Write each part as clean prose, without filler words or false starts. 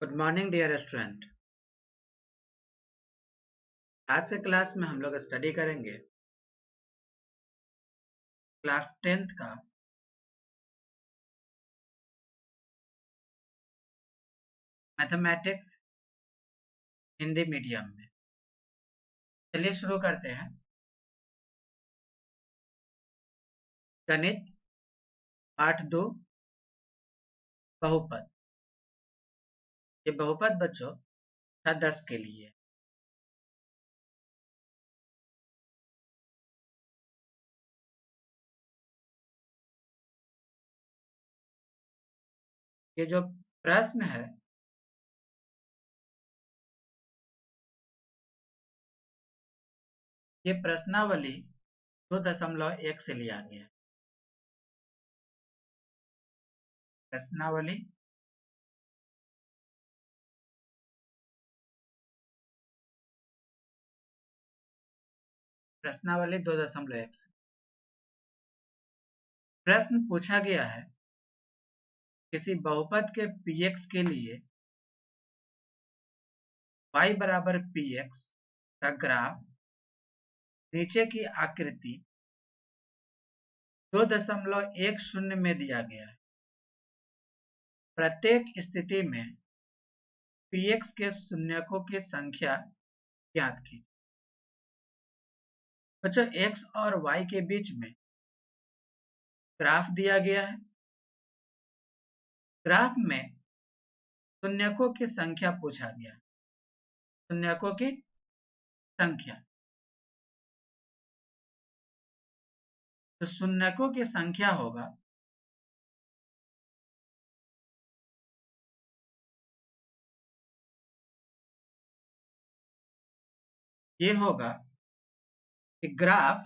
Good morning dear student. आज के class में हम लोग स्टडी करेंगे क्लास 10th का मैथमेटिक्स हिंदी मीडियम में। चलिए शुरू करते हैं। गणित पाठ 2 बहुपद। ये बहुपद बच्चों कक्षा 10 के लिए। ये जो प्रश्न है ये प्रश्नावली 2.1 से लिया गया है। प्रश्नावली प्रश्नावली 2.1 से प्रश्न पूछा गया है किसी बहुपद के px के लिए y बराबर px का ग्राफ नीचे की आकृति 2.10 में दिया गया है। प्रत्येक स्थिति में px के शून्यकों की संख्या ज्ञात कीजिए। बच्चों x और y के बीच में ग्राफ दिया गया है। ग्राफ में शून्यकों की संख्या पूछा गया है। शून्यकों की संख्या, तो शून्यकों की संख्या होगा ये होगा कि ग्राफ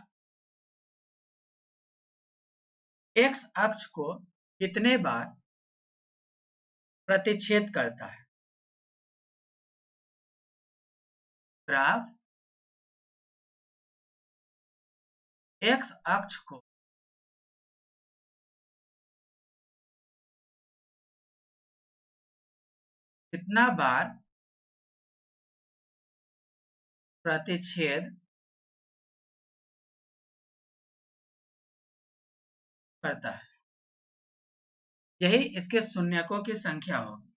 x अक्ष को कितने बार प्रतिच्छेद करता है। ग्राफ x अक्ष को कितना बार प्रतिच्छेद करता है, यही इसके शून्यकों की संख्या होगी।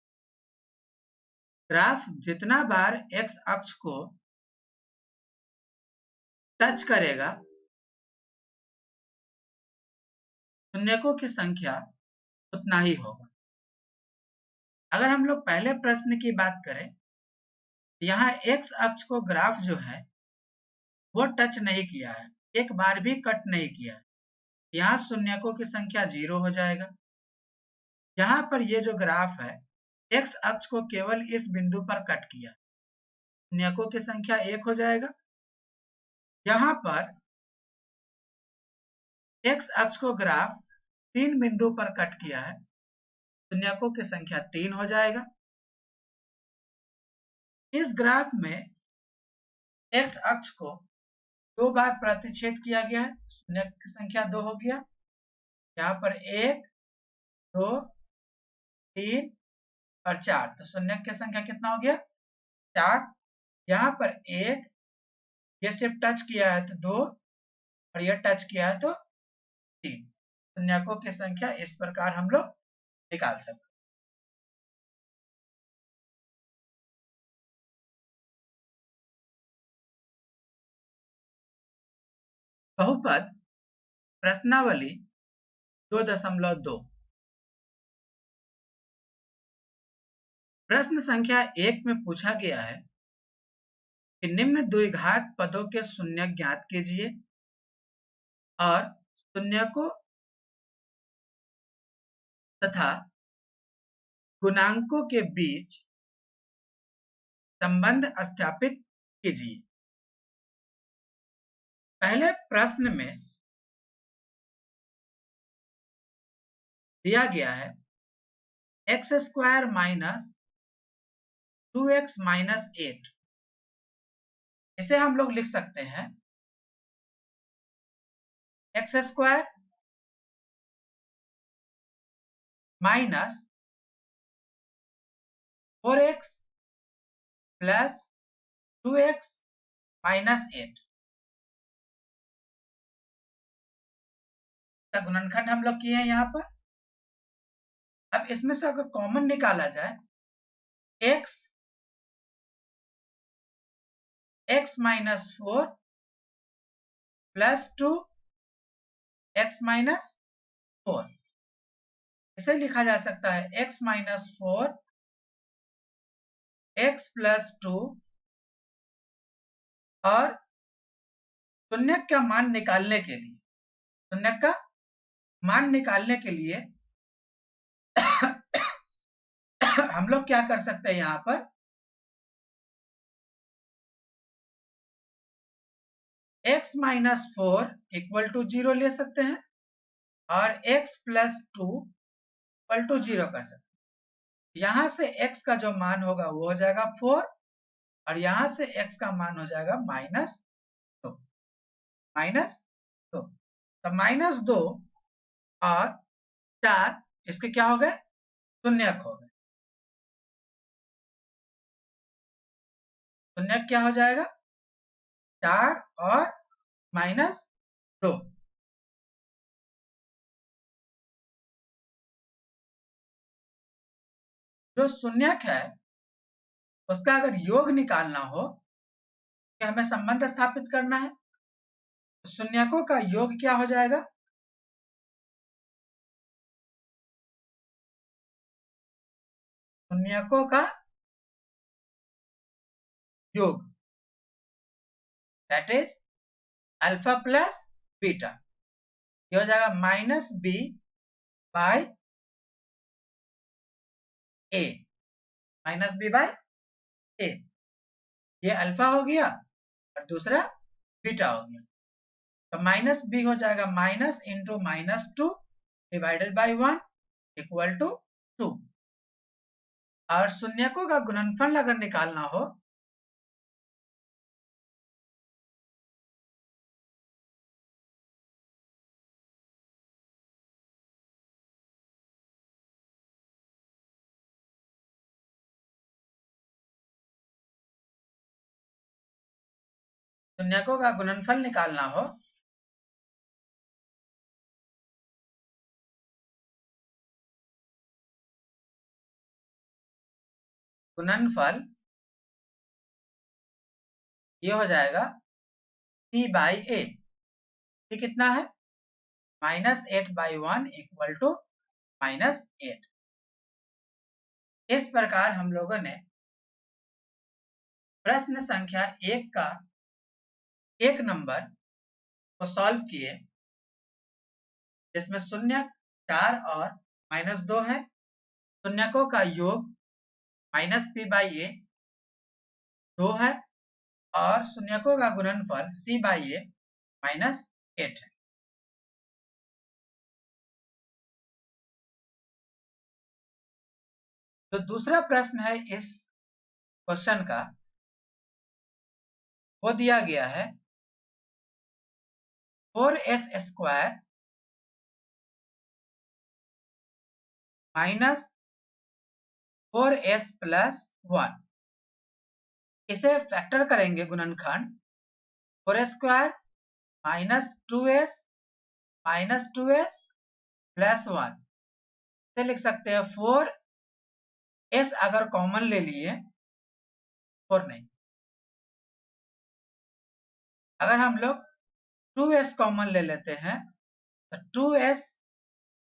ग्राफ जितना बार x अक्ष को टच करेगा शून्यकों की संख्या उतना ही होगा। अगर हम लोग पहले प्रश्न की बात करें, यहाँ x अक्ष को ग्राफ जो है वो टच नहीं किया है, एक बार भी कट नहीं किया है। यहाँ शून्यकों की संख्या 0 हो जाएगा। यहाँ पर ये जो ग्राफ है x अक्ष को केवल इस बिंदु पर कट किया, शून्यकों की संख्या 1 हो जाएगा। यहाँ पर x अक्ष को ग्राफ 3 बिंदु पर कट किया है, शून्यकों की संख्या 3 हो जाएगा। इस ग्राफ में x अक्ष को 2 बार प्रतिच्छेद किया गया है, शून्य की संख्या 2 हो गया। यहाँ पर 1 2 3 और 4, तो शून्य की संख्या कितना हो गया 4। यहाँ पर 1, ये सिर्फ टच किया है तो 2 और ये टच किया है तो 3। शून्यकों की संख्या इस प्रकार हम लोग निकाल सकते हैं। बहुपद प्रश्नावली 2.2 प्रश्न संख्या 1 में पूछा गया है कि निम्न द्विघात पदों के शून्यक ज्ञात कीजिए और शून्यकों तथा गुणांकों के बीच संबंध स्थापित कीजिए। पहले प्रश्न में दिया गया है x² माइनस 2x माइनस 8। इसे हम लोग लिख सकते हैं x² minus 4x plus 2x minus 8 का गुणनखंड हम लोग किए हैं यहाँ पर। अब इसमें से अगर कॉमन निकाला जाए x minus 4 plus 2 x minus 4, इसे लिखा जा सकता है x माइनस 4 x प्लस 2, और शून्य का मान निकालने के लिए हम लोग क्या कर सकते हैं, यहाँ पर x माइनस 4 इक्वल टू 0 ले सकते हैं और x प्लस 2 इक्वल टू 0 कर सकते हैं। यहाँ से x का जो मान होगा वो हो जाएगा 4 और यहाँ से x का मान हो जाएगा -2। तो -2 और 4 इसके क्या हो गए, शून्यक हो गए। शून्यक क्या हो जाएगा, 4 और -2। जो शून्यक है उसका अगर योग निकालना हो कि हमें संबंध स्थापित करना है, तो शून्यकों का योग क्या हो जाएगा, शून्यकों का योग that is alpha plus beta, ये हो जाएगा -b by a, -b by a। ये अल्फा हो गया और दूसरा बीटा हो गया। तो -b हो जाएगा minus into -2 divided by 1 equal to 2। और शून्यकों का गुणनफल अगर निकालना हो शून्यकों का गुणनफल निकालना हो गुणनफल ये हो जाएगा c बाई a। c कितना है, -8 बाई 1 इक्वल टू -8। इस प्रकार हम लोगों ने प्रश्न संख्या 1 का 1 नंबर को सॉल्व किए, जिसमें शून्य 4 और -2 है। शून्यकों का योग -p बाई a 2 है और शून्यकों का गुणनफल c बाई a -8 है। तो दूसरा प्रश्न है इस क्वेश्चन का, वो दिया गया है 4s square minus 4s plus 1, इसे फैक्टर करेंगे गुणनखंड 4 स्क्वायर -2s प्लस 1, इसे लिख सकते हैं 4s अगर कॉमन ले लिए 4 नहीं, अगर हम लोग 2s कॉमन ले लेते हैं तो 2s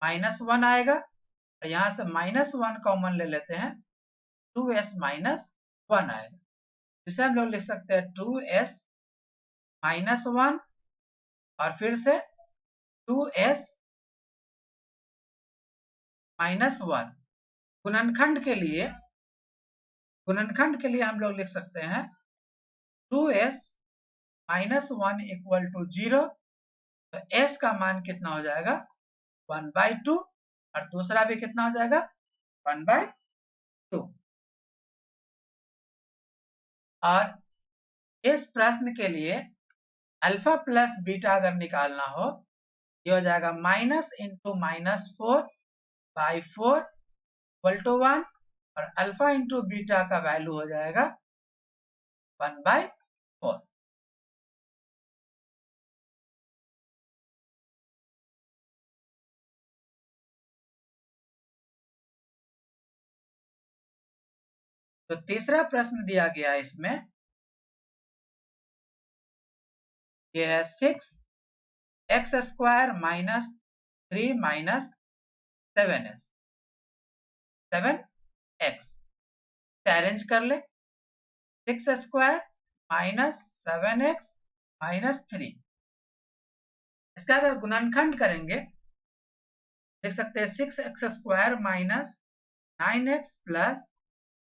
-1 आएगा और यहाँ से -1 कॉमन ले लेते हैं 2s -1 आएगा, जिसे हम लोग लिख सकते हैं 2s -1 और फिर से 2s -1। गुणनखंड के लिए हम लोग लिख सकते हैं 2s -1 इक्वल टू 0। तो s का मान कितना हो जाएगा, 1/2 और दूसरा भी कितना हो जाएगा, 1/2। और इस प्रश्न के लिए अल्फा प्लस बीटा अगर निकालना हो, ये हो जाएगा -(-4/4 = 1 और अल्फा इंटू बीटा का वैल्यू हो जाएगा 1/4। तो तीसरा प्रश्न दिया गया है इसमें, ये है 6x² minus 3 minus 7x arrange कर ले। 6² माइनस 7x माइनस 3, इसका अगर गुणनखंड करेंगे देख सकते हैं 6x² minus 9x plus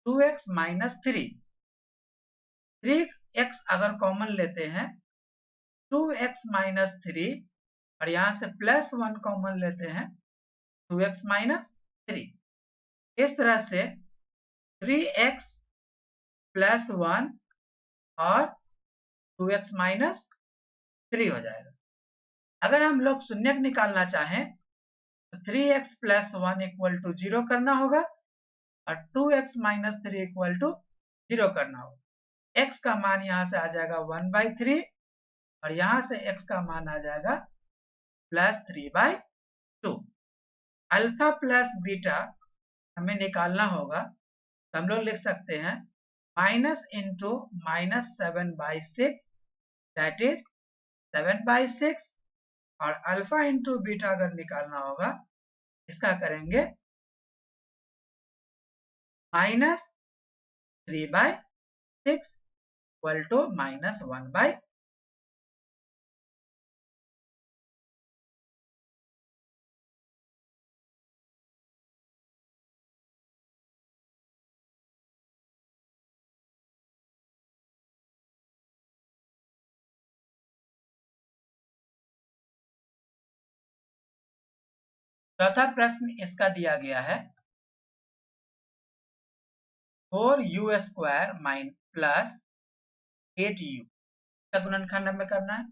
2x minus 3x अगर कॉमन लेते हैं 2x माइनस 3 और यहां से प्लस 1 कॉमन लेते हैं 2x माइनस 3। इस तरह से 3x प्लस 1 और 2x माइनस 3 हो जाएगा। अगर हम लोग शून्यक निकालना चाहें तो 3x प्लस 1 इक्वल टू 0 करना होगा और 2x माइनस 3 इक्वल टू 0 करना होगा। x का मान यहां से आ जाएगा 1/3 और यहां से x का मान आ जाएगा प्लस 3/2। अल्फा प्लस बीटा हमें निकालना होगा तो हम लोग लिख सकते हैं minus into minus 7/6 that is 7/6 और अल्फा इंटू बीटा अगर निकालना होगा इसका करेंगे माइनस 3/6 इक्वल टू माइनस 1/। चौथा प्रश्न इसका दिया गया है 4u² प्लस 8u का गुणनखंड हमें करना है।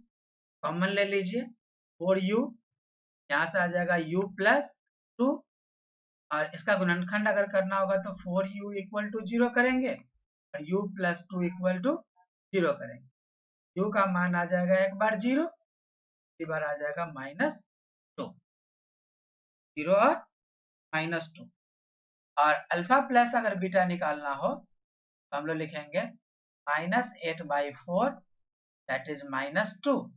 कॉमन ले लीजिए 4u, यहां से आ जाएगा u प्लस 2 और इसका गुणनखंड अगर करना होगा तो 4u इक्वल टू 0 करेंगे और u प्लस 2 इक्वल टू 0 करेंगे। u का मान आ जाएगा एक बार 0, एक बार आ जाएगा -2, 0 और -2। और अल्फा प्लस अगर बीटा निकालना हो तो हम लोग लिखेंगे -8/4 दैट इज -2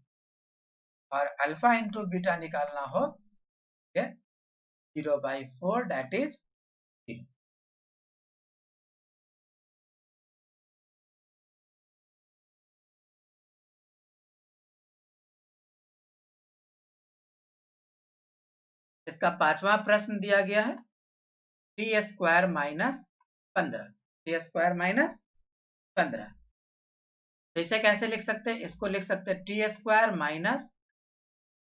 और अल्फा इंटू बीटा निकालना हो 0/4 दैट इज 0। इसका पांचवा प्रश्न दिया गया है t² माइनस 15, t² माइनस 15। तो इसे कैसे लिख सकते हैं? इसको लिख सकते हैं t² माइनस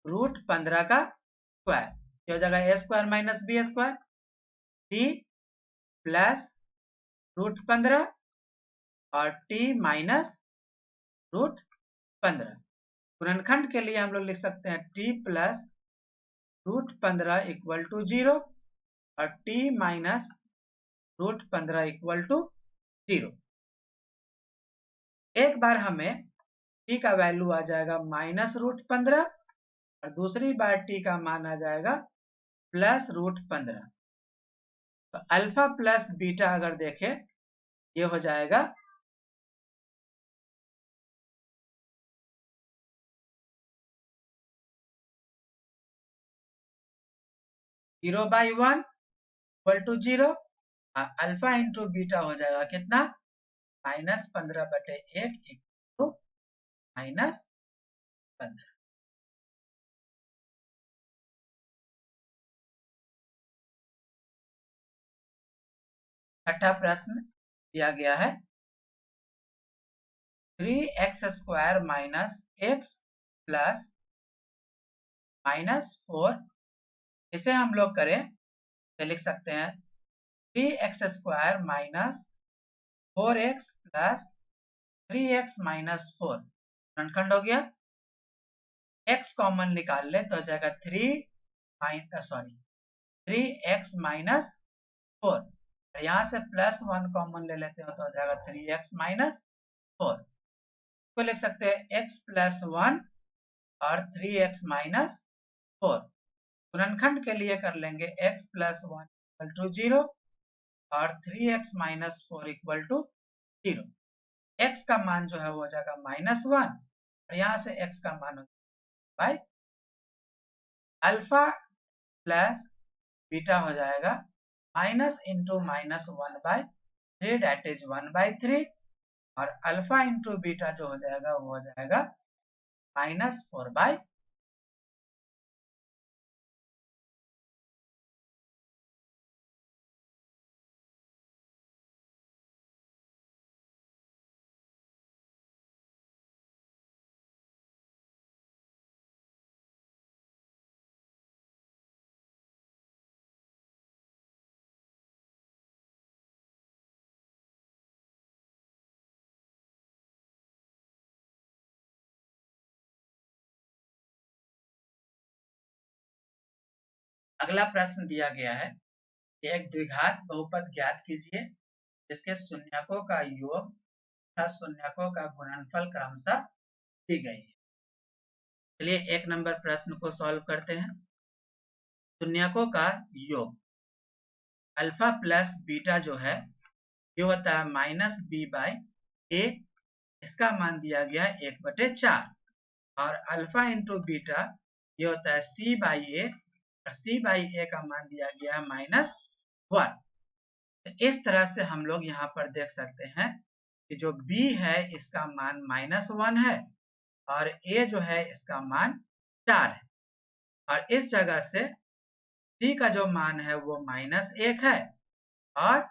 √15 का स्क्वायर, क्या हो जाएगा a² minus b² t plus √15 और t माइनस √15। गुणनखंड के लिए हम लोग लिख सकते हैं t प्लस √15 इक्वल टू 0 और t माइनस √15 इक्वल टू 0। एक बार हमें t का वैल्यू आ जाएगा -√15 और दूसरी बार t का मान आ जाएगा प्लस √15। तो अल्फा प्लस बीटा अगर देखें ये हो जाएगा (0/1 equal to 0) alpha into beta हो जाएगा कितना -15/1 इक्वल टू -15। छठा प्रश्न दिया गया है 3x² माइनस x प्लस -4, इसे हम लोग करें तो लिख सकते हैं 3x² minus 4x plus 3x minus 4 गुणनखंड हो गया। x कॉमन निकाल ले तो हो जाएगा 3x माइनस 4, यहाँ से +1 कॉमन ले लेते हो तो हो जाएगा 3x माइनस 4। तो लिख सकते हैं x प्लस 1 और 3x माइनस 4। गुणनखंड के लिए कर लेंगे x प्लस 1 इक्वल टू 0 और 3x minus 4 equal to 0। x का मान जो है वो हो जाएगा -1 और यहाँ से x का मान हो जाएगा बाई अल्फा प्लस बीटा हो जाएगा माइनस इंटू -1/3 दैट इज 1/3 और अल्फा इंटू बीटा जो हो जाएगा वो हो जाएगा -4/। अगला प्रश्न दिया गया है कि एक द्विघात बहुपद ज्ञात कीजिए जिसके शून्यकों का योग तथा शून्यकों का गुणनफल क्रमशः दी गई है। चलिए 1 नंबर प्रश्न को सॉल्व करते हैं। शून्यकों का योग अल्फा प्लस बीटा जो है ये होता है -b/a, इसका मान दिया गया है 1/4 और अल्फा इंटू बीटा ये होता है c/a और c/a का मान दिया गया है -1। तो इस तरह से हम लोग यहाँ पर देख सकते हैं कि जो b है इसका मान -1 है और a जो है इसका मान 4 है और इस जगह से c का जो मान है वो -1 है और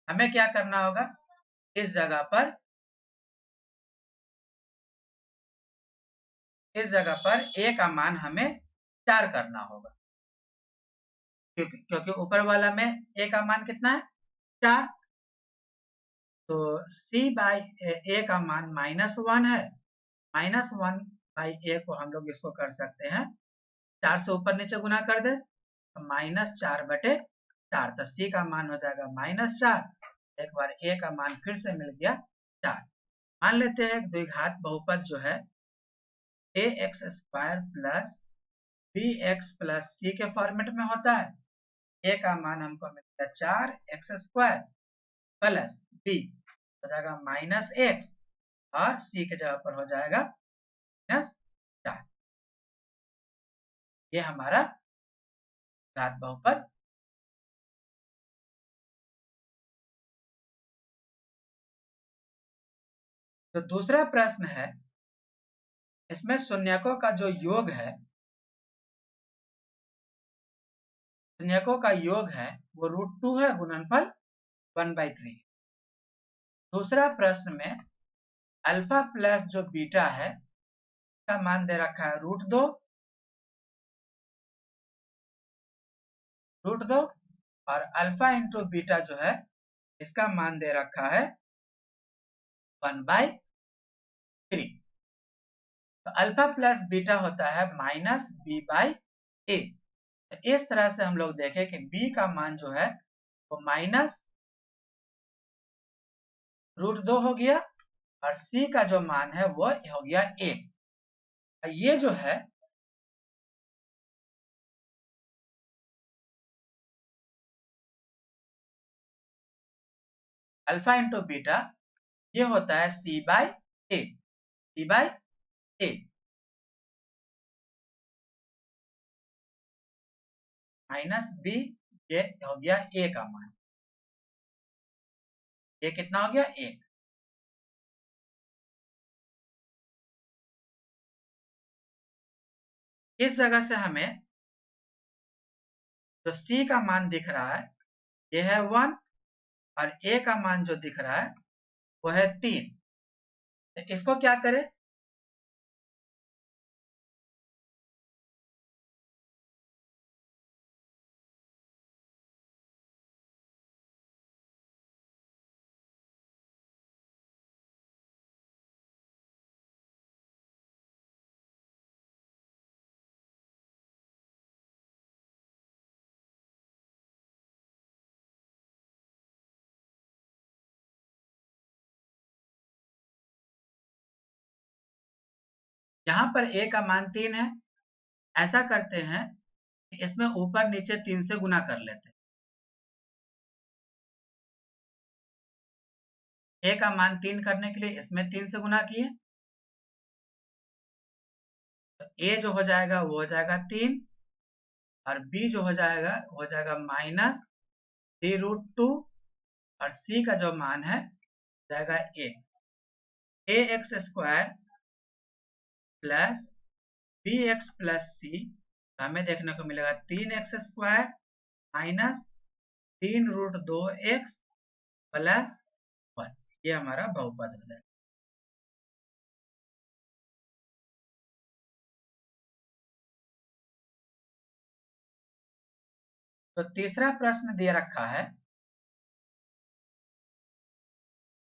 हमें क्या करना होगा, इस जगह पर a का मान हमें 4 करना होगा क्योंकि ऊपर वाला में a का मान कितना है 4। तो c/a का मान -1 है, -1/a को हम लोग इसको कर सकते हैं 4 से ऊपर नीचे गुना कर दे तो -4/4 तो c का मान हो जाएगा -4। एक बार a का मान फिर से मिल गया 4। मान लेते हैं द्विघात बहुपद जो है ax² plus bx plus c के फॉर्मेट में होता है। a का मान हमको मिल गया 4x² प्लस b हो जाएगा -x और c के जगह पर हो जाएगा -4। ये हमारा घात बहुपद। तो दूसरा प्रश्न है, इसमें शून्यकों का जो योग है, शून्यकों का योग है वो √2 है, गुणनफल 1/3। दूसरा प्रश्न में अल्फा प्लस जो बीटा है का मान दे रखा है √2 और अल्फा इंटू बीटा जो है इसका मान दे रखा है 1/3। तो अल्फा प्लस बीटा होता है -b/a। तो इस तरह से हम लोग देखें कि b का मान जो है वो -√2 हो गया और c का जो मान है वो हो गया 1। ये जो है अल्फा इंटू बीटा ये होता है c/a, c/a -b, ये हो गया a का मान, ये कितना हो गया 1। इस जगह से हमें जो c का मान दिख रहा है ये है 1 और a का मान जो दिख रहा है वो है 3। तो इसको क्या करें, यहाँ पर a का मान 3 है। ऐसा करते हैं कि इसमें ऊपर नीचे 3 से गुना कर लेते हैं। a का मान 3 करने के लिए इसमें 3 से गुना किए, तो a जो हो जाएगा वो हो जाएगा 3 और b जो हो जाएगा वो हो जाएगा -3√2 और c का जो मान है हो जाएगा 1। ax² plus bx plus c हमें देखने को मिलेगा 3x² माइनस 3√2x प्लस 1। ये हमारा बहुपद हो जाएगा। तो तीसरा प्रश्न दे रखा है,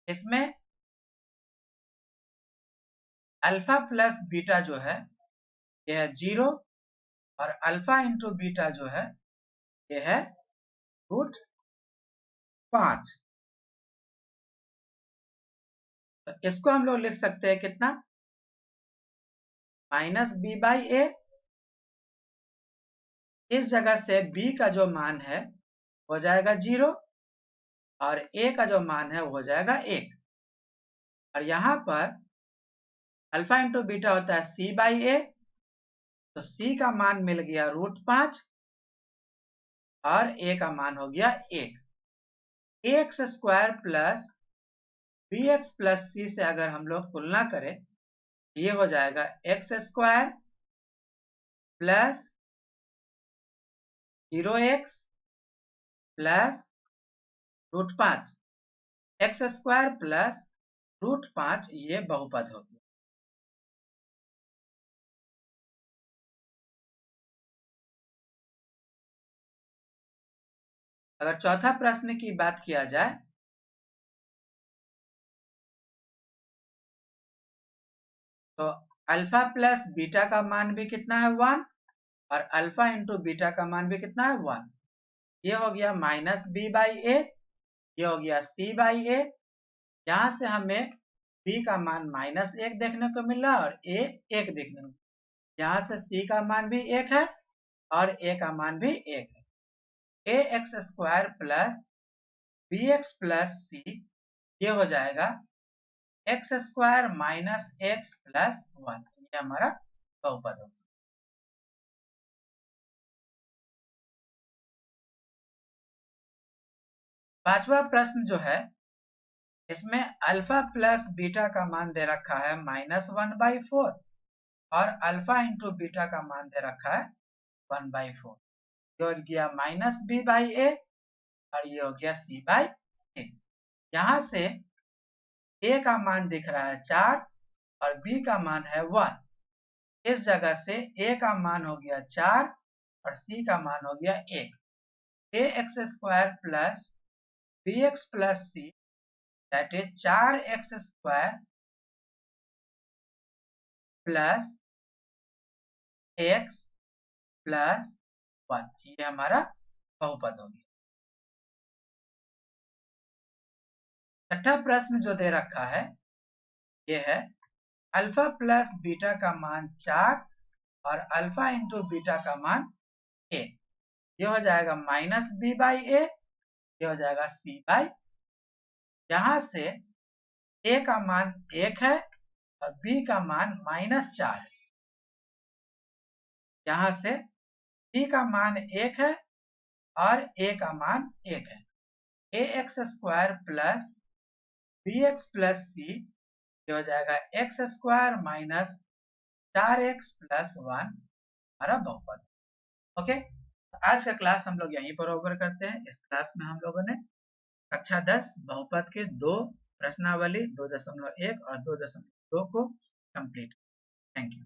इसमें अल्फा प्लस बीटा जो है ये है 0 और अल्फा इंटू बीटा जो है ये है √5। तो इसको हम लोग लिख सकते हैं कितना, -b/a। इस जगह से b का जो मान है हो जाएगा 0 और a का जो मान है वो हो जाएगा 1 और यहाँ पर अल्फा इंटू बीटा होता है c/a, तो c का मान मिल गया √5 और a का मान हो गया 1। ax² plus bx plus c से अगर हम लोग तुलना करें, ये हो जाएगा x² plus 0x plus √5, x² plus √5 ये बहुपद हो गया। अगर चौथा प्रश्न की बात किया जाए, तो अल्फा प्लस बीटा का मान भी कितना है 1 और अल्फा इंटू बीटा का मान भी कितना है 1। ये हो गया -b/a, ये हो गया c/a। यहाँ से हमें b का मान -1 देखने को मिल रहा है और a 1 देखने को, यहाँ से c का मान भी 1 है और a का मान भी 1 है। ax² plus bx plus c ये हो जाएगा x² माइनस x प्लस 1। ये हमारा बहुपद होगा। पांचवा प्रश्न जो है, इसमें अल्फा प्लस बीटा का मान दे रखा है -1/4 और अल्फा इंटू बीटा का मान दे रखा है 1/4। ये हो गया -b/a और ये हो गया c/a। यहाँ से a का मान दिख रहा है 4 और b का मान है 1। इस जगह से a का मान हो गया 4 और c का मान हो गया 1। ax² plus bx plus c that is 4x² plus x plus 1। ये हमारा बहुपद हो गया। छठा प्रश्न जो दे रखा है ये है अल्फा प्लस बीटा का मान 4 और अल्फा इंटू बीटा का मान 1। ये हो जाएगा -b/a, ये हो जाएगा c/, यहाँ से a का मान 1 है और b का मान -4 है। यहाँ से c का मान 1 है और a का मान 1 है। ax² plus bx plus c ये हो जाएगा x² माइनस 4x प्लस 1 हमारा बहुपद। ओके, तो आज का क्लास हम लोग यहीं पर ओवर करते हैं। इस क्लास में हम लोगों ने कक्षा 10 बहुपद के 2 प्रश्नावली 2.1 और 2.2 को कंप्लीट। Thank you.